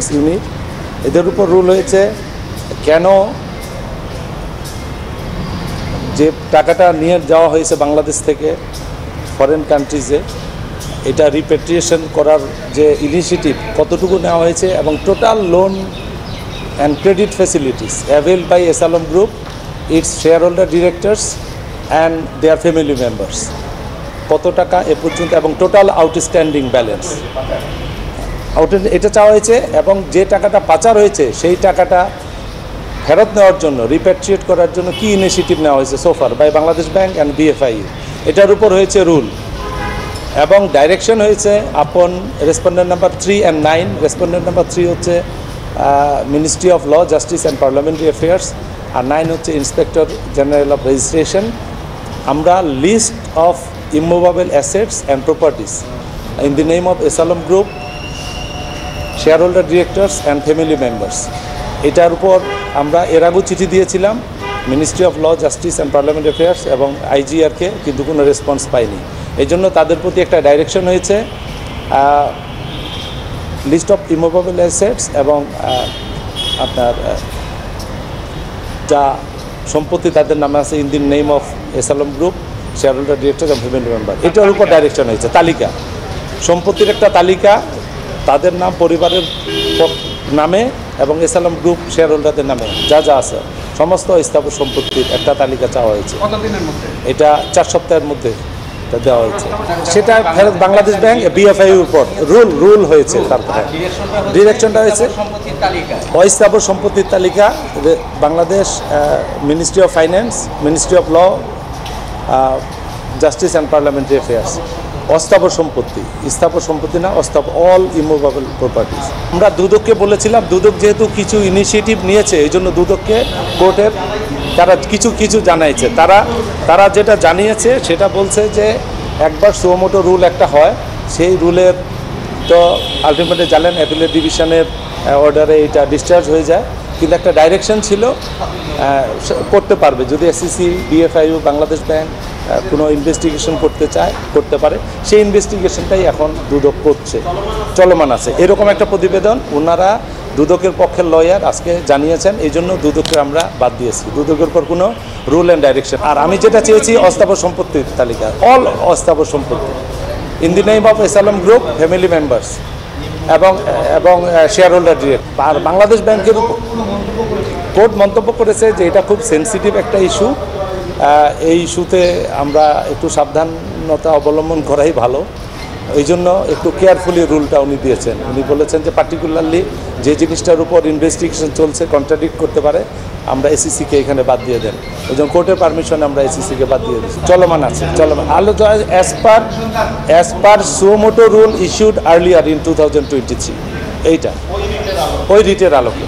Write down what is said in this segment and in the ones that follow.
Savings unit, এদের উপর rule হয়েছে কেন যে টাকাটা নিয়ে যাওয়া হয়েছে বাংলাদেশ থেকে ফরেন কান্ট্রিজে, এটা রিপেট্রিয়েশন করার যে ইনিশিয়েটিভ কতটুকু নেওয়া হয়েছে এবং total loan and credit facilities availed by এসালম group, its share holder directors and their family members, কত টাকা এ পর্যন্ত এবং টোটাল আউটস্ট্যান্ডিং ব্যালেন্স এটা চাওয়া হয়েছে। এবং যে টাকাটা পাচার হয়েছে সেই টাকাটা ফেরত নেওয়ার জন্য, রিপ্যাট্রিয়েট করার জন্য কী ইনিশিয়েটিভ নেওয়া হয়েছে so far by Bangladesh bank and BFIU, এটার উপর হয়েছে রুল এবং ডাইরেকশন হয়েছে upon respondent number 3 and 9। Respondent number 3 হচ্ছে ministry of law, justice and parliamentary affairs, আর 9 হচ্ছে ইন্সপেক্টর জেনারেল অফ রেজিস্ট্রেশন। আমরা list of immovable assets and properties in the name of S Alam group, share holder directors and family members, এটার উপর আমরা এর আগেও চিঠি দিয়েছিলাম ministry of law, justice and parliamentary affairs এবং IGRকে, কিন্তু কোনো রেসপন্স পাইনি। এই জন্য তাদের প্রতি একটা ডাইরেকশন হয়েছে লিস্ট অফ ইমুভেবল অ্যাসেটস এবং আপনার যা সম্পত্তি তাদের নামে আছে in the name of S Alam group, share holder director এবং ফ্যামিলি মেম্বার, এটার উপর ডাইরেকশন হয়েছে। তালিকা, সম্পত্তির একটা তালিকা, তাদের নাম, পরিবারের নামে এবং এসালম গ্রুপ শেয়ার হোল্ডারদের নামে যা যা আছে সমস্ত স্থাবর সম্পত্তির একটা তালিকা চাওয়া হয়েছে। এটা 4 সপ্তাহের মধ্যে এটা দেওয়া হয়েছে। সেটা ফেরত বাংলাদেশ ব্যাংক BFIU উপর রুল হয়েছে। তারপরে ডিরেকশনটা হয়েছে অস্থাবর সম্পত্তির তালিকা, Bangladesh ministry of finance, ministry of law, justice and parliamentary affairs. অস্থাবর সম্পত্তি, স্থাবর সম্পত্তি না, অস্থাবর, অল ইমুভেবল প্রপার্টিস। আমরা দুদককে বলেছিলাম, দুদক যেহেতু কিছু ইনিশিয়েটিভ নিয়েছে এই জন্য দুদককে কোর্টের তারা কিছু জানাইছে। তারা যেটা জানিয়েছে সেটা বলছে যে একবার সুমোটো রুল একটা হয়, সেই রুলের তো আলটিমেটলি জানেন অ্যাপিলেট ডিভিশনের অর্ডারে এটা ডিসচার্জ হয়ে যায়, কিন্তু একটা ডাইরেকশন ছিল করতে পারবে যদি SEC, BFIU, বাংলাদেশ ব্যাংক কোনো ইনভেস্টিগেশন করতে চায় করতে পারে। সেই ইনভেস্টিগেশনটাই এখন দুদক করছে, চলমান আছে। এরকম একটা প্রতিবেদন ওনারা দুদকের পক্ষের লয়ার আজকে জানিয়েছেন, এই জন্য দুদককে আমরা বাদ দিয়েছি, দুদকের পর কোনো রুল অ্যান্ড ডাইরেকশন। আর আমি যেটা চেয়েছি অস্থাবর সম্পত্তির তালিকা, অল অস্থাবর সম্পত্তি in the name of S Alam group, family members এবং শেয়ার হোল্ডার ডিরেক্ট। আর বাংলাদেশ ব্যাংকের কোর্ট মন্তব্য করেছে যে এটা খুব সেন্সিটিভ একটা ইস্যু, এই ইস্যুতে আমরা একটু সাবধানতা অবলম্বন করাই ভালো, এই জন্য একটু কেয়ারফুলি রুলটা উনি দিয়েছেন। উনি বলেছেন যে পার্টিকুলারলি যে জিনিসটার উপর ইনভেস্টিগেশন চলছে, কন্ট্রাডিক্ট করতে পারে, আমরা SECকে এখানে বাদ দিয়ে দেন। ওই জন্য কোর্টের পারমিশনে আমরা SECকে বাদ দিয়ে দিচ্ছি, চলমান আছে, চলমান আলোচনা as per suo motu rule issued earlier in 2023, এইটা ওই রিটের আলোকে।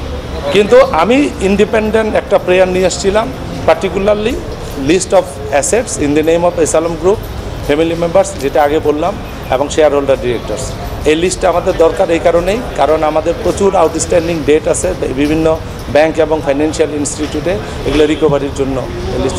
কিন্তু আমি ইন্ডিপেন্ডেন্ট একটা প্রেয়ার নিয়ে এসেছিলাম, particularly list of assets in the name of S Alam group, family members, যেটা আগে বললাম, এবং শেয়ার হোল্ডার ডিরেক্টর্স। এই লিস্টটা আমাদের দরকার এই কারণেই, কারণ আমাদের প্রচুর আউটস্ট্যান্ডিং ডেট আছে বিভিন্ন ব্যাংক এবং ফাইন্যান্সিয়াল ইনস্টিটিউটে, এগুলো রিকভারির জন্য এই লিস্ট।